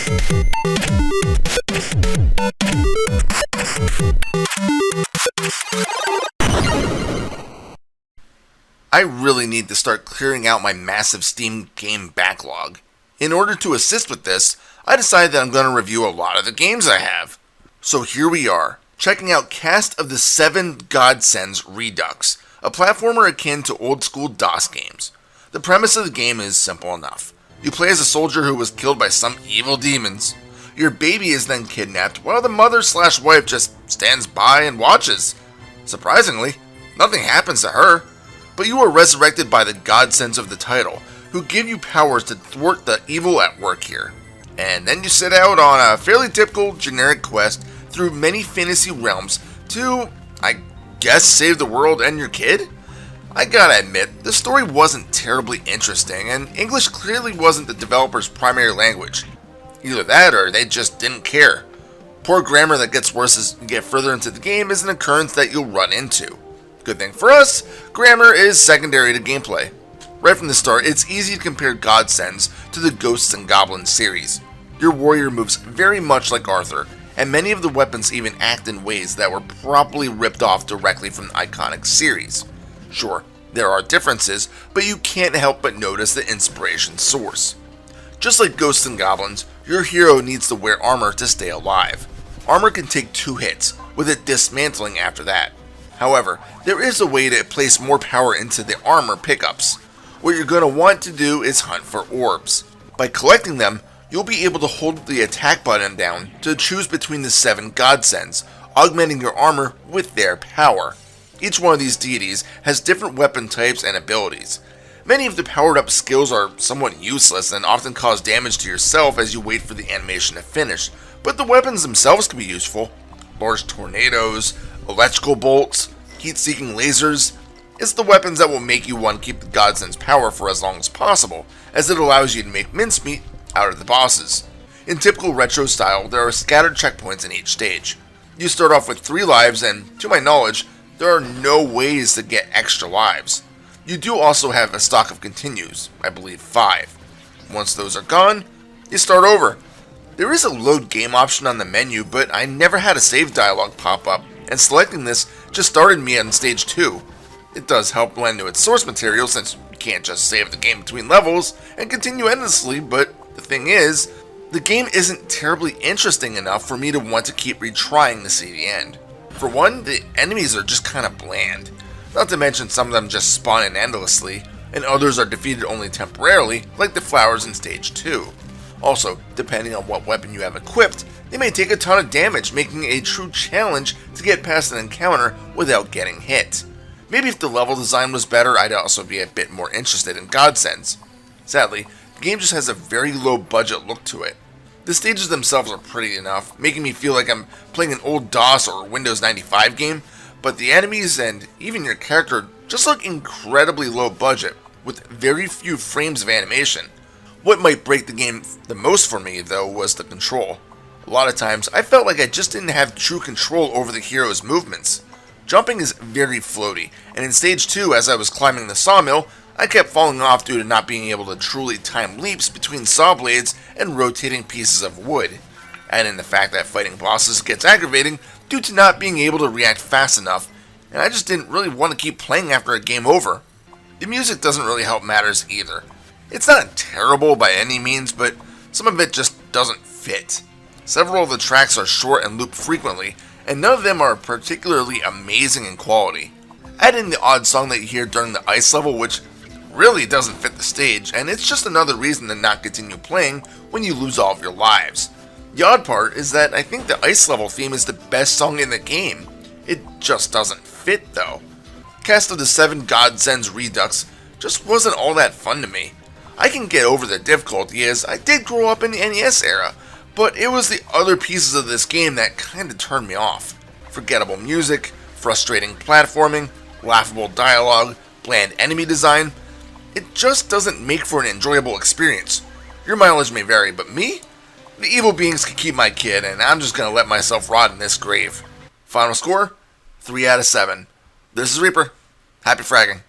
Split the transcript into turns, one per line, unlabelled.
I really need to start clearing out my massive Steam game backlog. In order to assist with this, I decided that I'm going to review a lot of the games I have. So here we are, checking out Cast of the Seven Godsends Redux, a platformer akin to old school DOS games. The premise of the game is simple enough. You play as a soldier who was killed by some evil demons. Your baby is then kidnapped while the mother/wife just stands by and watches. Surprisingly, nothing happens to her. But you are resurrected by the godsends of the title, who give you powers to thwart the evil at work here. And then you set out on a fairly typical generic quest through many fantasy realms to, I guess, save the world and your kid? I gotta admit, the story wasn't terribly interesting, and English clearly wasn't the developer's primary language. Either that or they just didn't care. Poor grammar that gets worse as you get further into the game is an occurrence that you'll run into. Good thing for us, grammar is secondary to gameplay. Right from the start, it's easy to compare Godsends to the Ghosts and Goblins series. Your warrior moves very much like Arthur, and many of the weapons even act in ways that were probably ripped off directly from the iconic series. Sure, there are differences, but you can't help but notice the inspiration source. Just like Ghosts and Goblins, your hero needs to wear armor to stay alive. Armor can take 2 hits, with it dismantling after that. However, there is a way to place more power into the armor pickups. What you're going to want to do is hunt for orbs. By collecting them, you'll be able to hold the attack button down to choose between the 7 godsends, augmenting your armor with their power. Each one of these deities has different weapon types and abilities. Many of the powered up skills are somewhat useless and often cause damage to yourself as you wait for the animation to finish, but the weapons themselves can be useful. Large tornadoes, electrical bolts, heat-seeking lasers. It's the weapons that will make you want to keep the Godsend's power for as long as possible, as it allows you to make mincemeat out of the bosses. In typical retro style, there are scattered checkpoints in each stage. You start off with 3 lives, and to my knowledge, there are no ways to get extra lives. You do also have a stock of continues, I believe 5. Once those are gone, you start over. There is a load game option on the menu, but I never had a save dialog pop up, and selecting this just started me on stage 2. It does help blend to its source material since you can't just save the game between levels and continue endlessly, but the thing is, the game isn't terribly interesting enough for me to want to keep retrying to see the end. For one, the enemies are just kinda bland, not to mention some of them just spawn in endlessly, and others are defeated only temporarily, like the flowers in stage 2. Also, depending on what weapon you have equipped, they may take a ton of damage, making it a true challenge to get past an encounter without getting hit. Maybe if the level design was better, I'd also be a bit more interested in Godsends. Sadly, the game just has a very low budget look to it. The stages themselves are pretty enough, making me feel like I'm playing an old DOS or Windows 95 game, but the enemies and even your character just look incredibly low budget, with very few frames of animation. What might break the game the most for me, though, was the control. A lot of times, I felt like I just didn't have true control over the hero's movements. Jumping is very floaty, and in stage 2, as I was climbing the sawmill, I kept falling off due to not being able to truly time leaps between saw blades and rotating pieces of wood. Add in the fact that fighting bosses gets aggravating due to not being able to react fast enough, and I just didn't really want to keep playing after a game over. The music doesn't really help matters either. It's not terrible by any means, but some of it just doesn't fit. Several of the tracks are short and loop frequently, and none of them are particularly amazing in quality. Add in the odd song that you hear during the ice level, which really doesn't fit the stage, and it's just another reason to not continue playing when you lose all of your lives. The odd part is that I think the ice level theme is the best song in the game. It just doesn't fit though. Cast of the Seven Godsends Redux just wasn't all that fun to me. I can get over the difficulty as I did grow up in the NES era, but it was the other pieces of this game that kinda turned me off. Forgettable music, frustrating platforming, laughable dialogue, bland enemy design. It just doesn't make for an enjoyable experience. Your mileage may vary, but me? The evil beings can keep my kid, and I'm just gonna let myself rot in this grave. Final score? 3 out of 7. This is Reaper. Happy fragging.